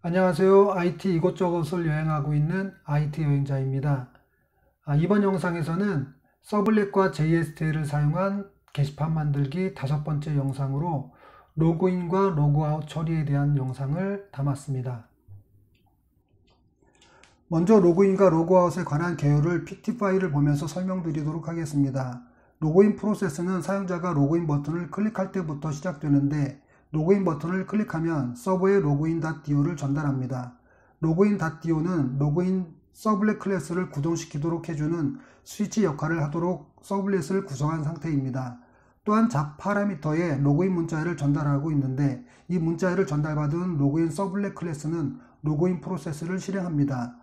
안녕하세요. IT 이곳저곳을 여행하고 있는 IT 여행자입니다. 이번 영상에서는 서블렛과 JSTL을 사용한 게시판 만들기 5번째 영상으로 로그인과 로그아웃 처리에 대한 영상을 담았습니다. 먼저 로그인과 로그아웃에 관한 개요를 PT 파일을 보면서 설명드리도록 하겠습니다. 로그인 프로세스는 사용자가 로그인 버튼을 클릭할 때부터 시작되는데 로그인 버튼을 클릭하면 서버에 login.do를 전달합니다. login.do는 로그인 서블렛 클래스를 구동시키도록 해주는 스위치 역할을 하도록 서블렛을 구성한 상태입니다. 또한 잡 파라미터에 로그인 문자를 전달하고 있는데 이 문자를 전달받은 로그인 서블렛 클래스는 로그인 프로세스를 실행합니다.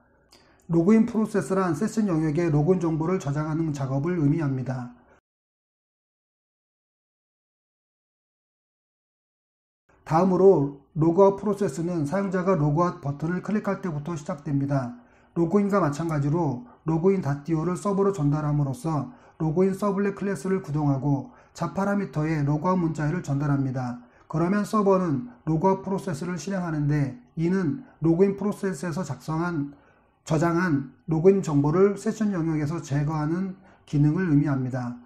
로그인 프로세스란 세션 영역에 로그인 정보를 저장하는 작업을 의미합니다. 다음으로 로그아웃 프로세스는 사용자가 로그아웃 버튼을 클릭할 때부터 시작됩니다. 로그인과 마찬가지로 login.do를 서버로 전달함으로써 로그인 서블렛 클래스를 구동하고 잡 파라미터에 로그아웃 문자를 전달합니다. 그러면 서버는 로그아웃 프로세스를 실행하는데 이는 로그인 프로세스에서 저장한 로그인 정보를 세션 영역에서 제거하는 기능을 의미합니다.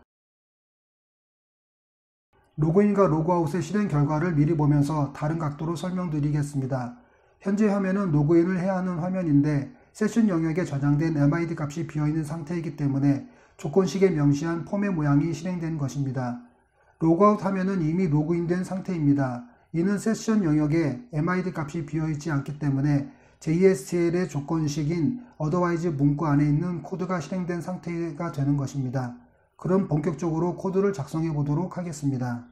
로그인과 로그아웃의 실행 결과를 미리 보면서 다른 각도로 설명드리겠습니다. 현재 화면은 로그인을 해야 하는 화면인데 세션 영역에 저장된 MID 값이 비어있는 상태이기 때문에 조건식에 명시한 폼의 모양이 실행된 것입니다. 로그아웃 화면은 이미 로그인된 상태입니다. 이는 세션 영역에 MID 값이 비어있지 않기 때문에 JSTL의 조건식인 otherwise 문구 안에 있는 코드가 실행된 상태가 되는 것입니다. 그럼 본격적으로 코드를 작성해 보도록 하겠습니다.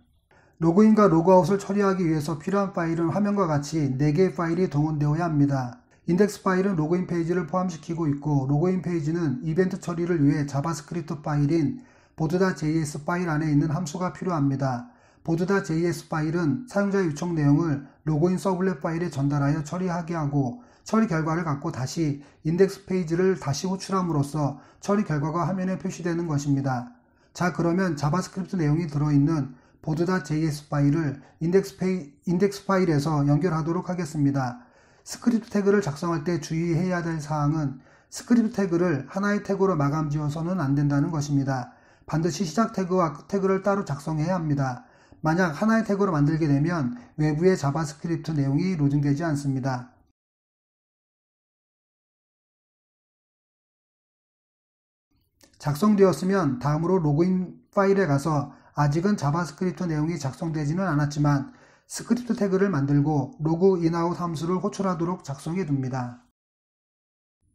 로그인과 로그아웃을 처리하기 위해서 필요한 파일은 화면과 같이 4개의 파일이 동원되어야 합니다. 인덱스 파일은 로그인 페이지를 포함시키고 있고 로그인 페이지는 이벤트 처리를 위해 자바스크립트 파일인 board.js 파일 안에 있는 함수가 필요합니다. board.js 파일은 사용자 요청 내용을 로그인 서블렛 파일에 전달하여 처리하게 하고 처리 결과를 갖고 다시 인덱스 페이지를 다시 호출함으로써 처리 결과가 화면에 표시되는 것입니다. 자, 그러면 자바스크립트 내용이 들어있는 board.js 파일을 인덱스 파일에서 연결하도록 하겠습니다. 스크립트 태그를 작성할 때 주의해야 될 사항은 스크립트 태그를 하나의 태그로 마감 지어서는 안 된다는 것입니다. 반드시 시작 태그와 끝 태그를 따로 작성해야 합니다. 만약 하나의 태그로 만들게 되면 외부의 자바스크립트 내용이 로딩되지 않습니다. 작성되었으면 다음으로 로그인 파일에 가서 아직은 자바스크립트 내용이 작성되지는 않았지만 스크립트 태그를 만들고 로그 인아웃 함수를 호출하도록 작성해 둡니다.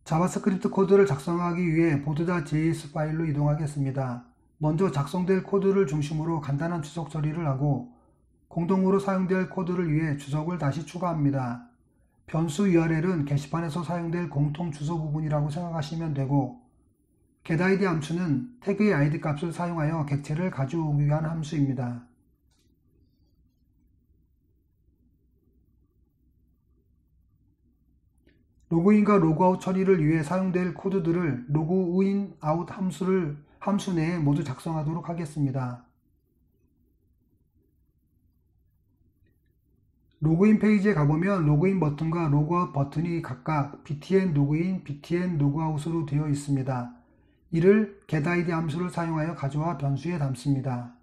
자바스크립트 코드를 작성하기 위해 board.js 파일로 이동하겠습니다. 먼저 작성될 코드를 중심으로 간단한 주석 처리를 하고 공동으로 사용될 코드를 위해 주석을 다시 추가합니다. 변수 URL은 게시판에서 사용될 공통 주소 부분이라고 생각하시면 되고 getID 함수는 태그의 id 값을 사용하여 객체를 가져오기 위한 함수입니다. 로그인과 로그아웃 처리를 위해 사용될 코드들을 로그인 아웃 함수 내에 모두 작성하도록 하겠습니다. 로그인 페이지에 가보면 로그인 버튼과 로그아웃 버튼이 각각 btn 로그인, btn 로그아웃으로 되어 있습니다. 이를 getID 함수를 사용하여 가져와 변수에 담습니다.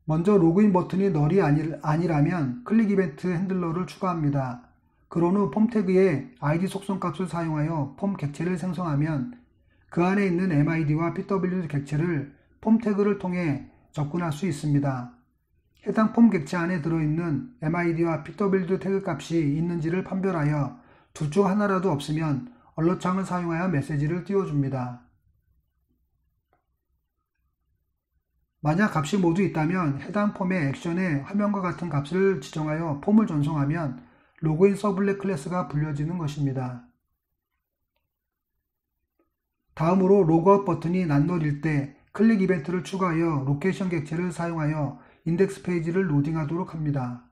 먼저 로그인 버튼이 널이 아니라면 클릭 이벤트 핸들러를 추가합니다. 그런 후 폼 태그에 id 속성값을 사용하여 폼 객체를 생성하면 그 안에 있는 MID와 PW 객체를 폼 태그를 통해 접근할 수 있습니다. 해당 폼 객체 안에 들어있는 MID와 PW 태그 값이 있는지를 판별하여 둘 중 하나라도 없으면 얼럿 창을 사용하여 메시지를 띄워줍니다. 만약 값이 모두 있다면 해당 폼의 액션에 화면과 같은 값을 지정하여 폼을 전송하면 로그인 서블렛 클래스가 불려지는 것입니다. 다음으로 로그아웃 버튼이 낱널일 때 클릭 이벤트를 추가하여 로케이션 객체를 사용하여 인덱스 페이지를 로딩하도록 합니다.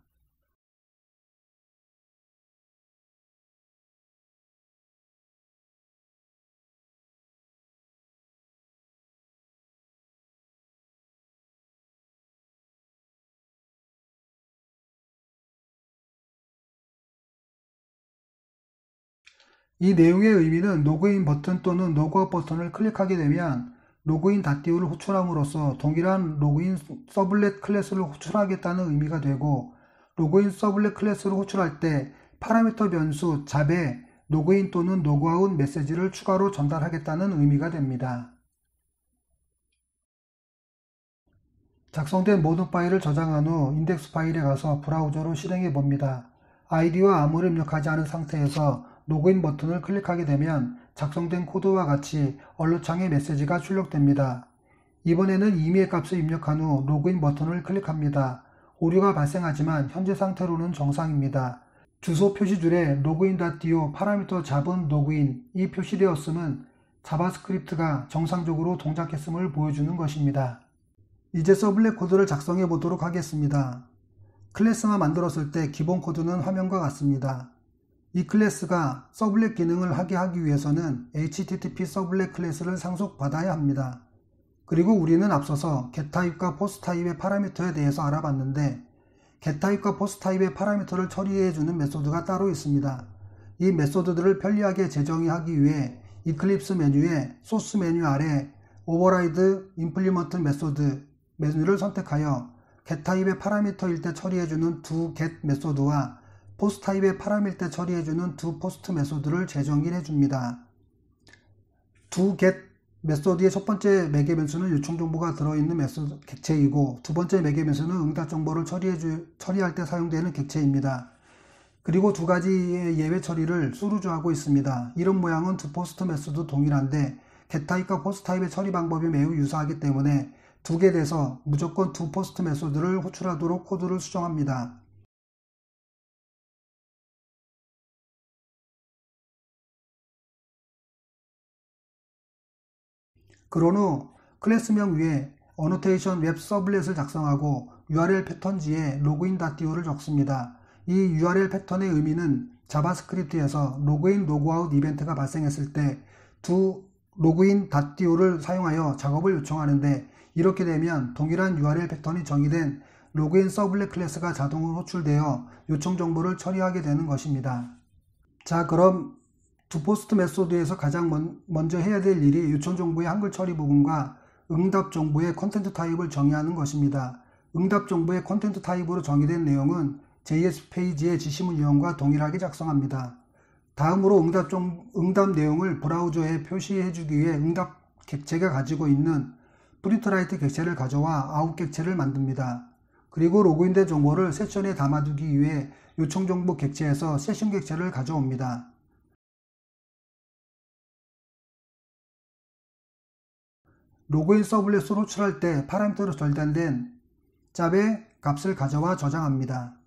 이 내용의 의미는 로그인 버튼 또는 로그아웃 버튼을 클릭하게 되면 로그인.do를 호출함으로써 동일한 로그인 서블렛 클래스를 호출하겠다는 의미가 되고, 로그인 서블렛 클래스를 호출할 때 파라미터 변수 잡에 로그인 또는 로그아웃 메시지를 추가로 전달하겠다는 의미가 됩니다. 작성된 모든 파일을 저장한 후 인덱스 파일에 가서 브라우저로 실행해 봅니다. 아이디와 아무를 입력하지 않은 상태에서 로그인 버튼을 클릭하게 되면 작성된 코드와 같이 언로창에 메시지가 출력됩니다. 이번에는 이메일 값을 입력한 후 로그인 버튼을 클릭합니다. 오류가 발생하지만 현재 상태로는 정상입니다. 주소 표시줄에 login.do 파라미터 잡은 로그인 이 표시되었음은 자바스크립트가 정상적으로 동작했음을 보여주는 것입니다. 이제 서블렛 코드를 작성해 보도록 하겠습니다. 클래스만 만들었을 때 기본 코드는 화면과 같습니다. 이 클래스가 서블렛 기능을 하게 하기 위해서는 HTTP 서블렛 클래스를 상속받아야 합니다. 그리고 우리는 앞서서 getType과 postType의 파라미터에 대해서 알아봤는데, getType과 postType의 파라미터를 처리해주는 메소드가 따로 있습니다. 이 메소드들을 편리하게 재정의하기 위해 이클립스 메뉴의 소스 메뉴 아래 override implement 메소드 메뉴를 선택하여 getType의 파라미터일 때 처리해주는 두 get 메소드와 postType의 파라미터일 때 처리해주는 두 post 메소드를 재정의해줍니다. 두 get 메소드의 첫 번째 매개 변수는 요청 정보가 들어있는 메소드 객체이고, 두 번째 매개 변수는 응답 정보를 처리할 때 사용되는 객체입니다. 그리고 두 가지의 예외 처리를 수루주하고 있습니다. 이런 모양은 두 포스트 메소드 동일한데 getType과 postType의 처리 방법이 매우 유사하기 때문에 두 get에서 무조건 두 포스트 메소드를 호출하도록 코드를 수정합니다. 그런 후 클래스명 위에 annotation 웹 서블렛을 작성하고 URL 패턴지에 login.do를 적습니다. 이 URL 패턴의 의미는 자바스크립트에서 로그인, 로그아웃 이벤트가 발생했을 때 두 login.do를 사용하여 작업을 요청하는데, 이렇게 되면 동일한 URL 패턴이 정의된 로그인 서블렛 클래스가 자동으로 호출되어 요청 정보를 처리하게 되는 것입니다. 자, 그럼 두 포스트 메소드에서 가장 먼저 해야 될 일이 요청 정보의 한글 처리 부분과 응답 정보의 컨텐트 타입을 정의하는 것입니다. 응답 정보의 컨텐트 타입으로 정의된 내용은 JS 페이지의 지시문 유형과 동일하게 작성합니다. 다음으로 응답 내용을 브라우저에 표시해주기 위해 응답 객체가 가지고 있는 프린트라이트 객체를 가져와 아웃 객체를 만듭니다. 그리고 로그인된 정보를 세션에 담아두기 위해 요청 정보 객체에서 세션 객체를 가져옵니다. 로그인 서블렛을 호출할 때 파라미터로 절단된 짭의 값을 가져와 저장합니다.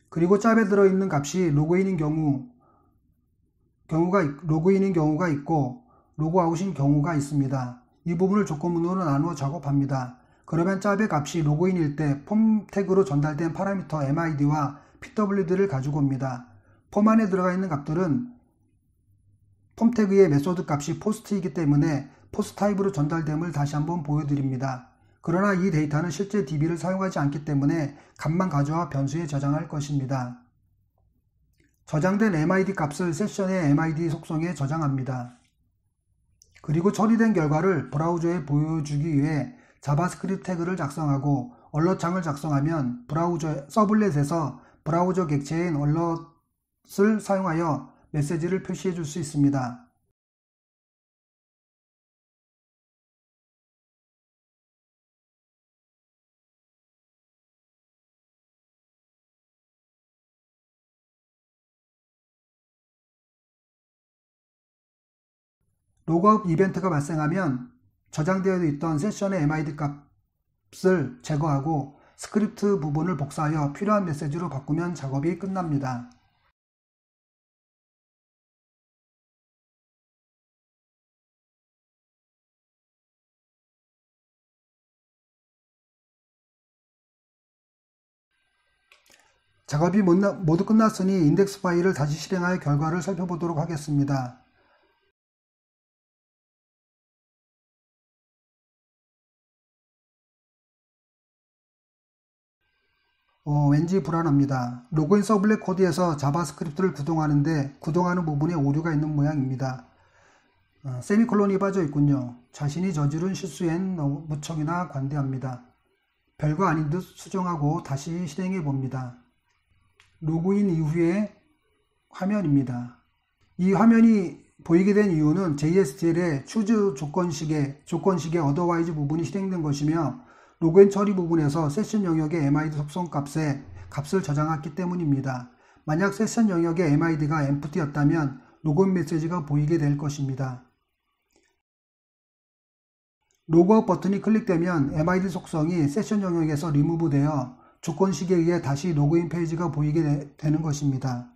그리고 짭에 들어있는 값이 로그인인 경우가 있고 로그아웃인 경우가 있습니다. 이 부분을 조건문으로 나누어 작업합니다. 그러면 짭의 값이 로그인일 때 폼 태그로 전달된 파라미터 MID와 PWD를 가지고 옵니다. 폼 안에 들어가 있는 값들은 폼 태그의 메소드 값이 포스트이기 때문에 포스트 타입으로 전달됨을 다시 한번 보여드립니다. 그러나 이 데이터는 실제 DB를 사용하지 않기 때문에 값만 가져와 변수에 저장할 것입니다. 저장된 MID 값을 세션의 MID 속성에 저장합니다. 그리고 처리된 결과를 브라우저에 보여주기 위해 자바스크립트 태그를 작성하고 얼럿창을 작성하면 서블렛에서 브라우저 객체인 얼럿을 사용하여 메시지를 표시해 줄 수 있습니다. 로그아웃 이벤트가 발생하면 저장되어 있던 세션의 MID 값을 제거하고 스크립트 부분을 복사하여 필요한 메시지로 바꾸면 작업이 끝납니다. 작업이 모두 끝났으니 인덱스 파일을 다시 실행하여 결과를 살펴보도록 하겠습니다. 왠지 불안합니다. 로그인 서블렛 코드에서 자바스크립트를 구동하는데 구동하는 부분에 오류가 있는 모양입니다. 세미콜론이 빠져 있군요. 자신이 저지른 실수엔 무척이나 관대합니다. 별거 아닌 듯 수정하고 다시 실행해 봅니다. 로그인 이후의 화면입니다. 이 화면이 보이게 된 이유는 JSTL의 choose 조건식의 otherwise 부분이 실행된 것이며 로그인 처리 부분에서 세션 영역의 MID 속성 값을 저장했기 때문입니다. 만약 세션 영역의 MID가 empty였다면 로그인 메시지가 보이게 될 것입니다. 로그아웃 버튼이 클릭되면 MID 속성이 세션 영역에서 리무브되어 조건식에 의해 다시 로그인 페이지가 보이게 되는 것입니다.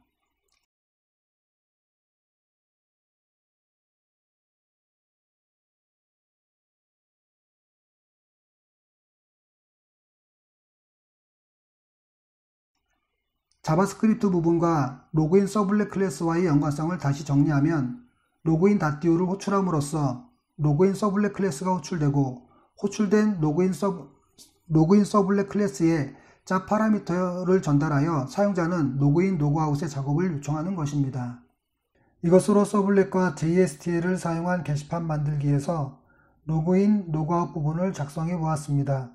자바스크립트 부분과 로그인 서블렛 클래스와의 연관성을 다시 정리하면 로그인.do를 호출함으로써 로그인 서블렛 클래스가 호출되고 호출된 로그인 서블렛 클래스에 짝 파라미터를 전달하여 사용자는 로그인 로그아웃의 작업을 요청하는 것입니다. 이것으로 서블렛과 JSTL을 사용한 게시판 만들기에서 로그인 로그아웃 부분을 작성해 보았습니다.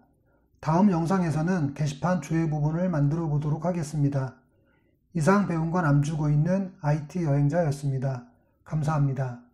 다음 영상에서는 게시판 주요 부분을 만들어 보도록 하겠습니다. 이상 배운 건 암주고 있는 IT 여행자였습니다. 감사합니다.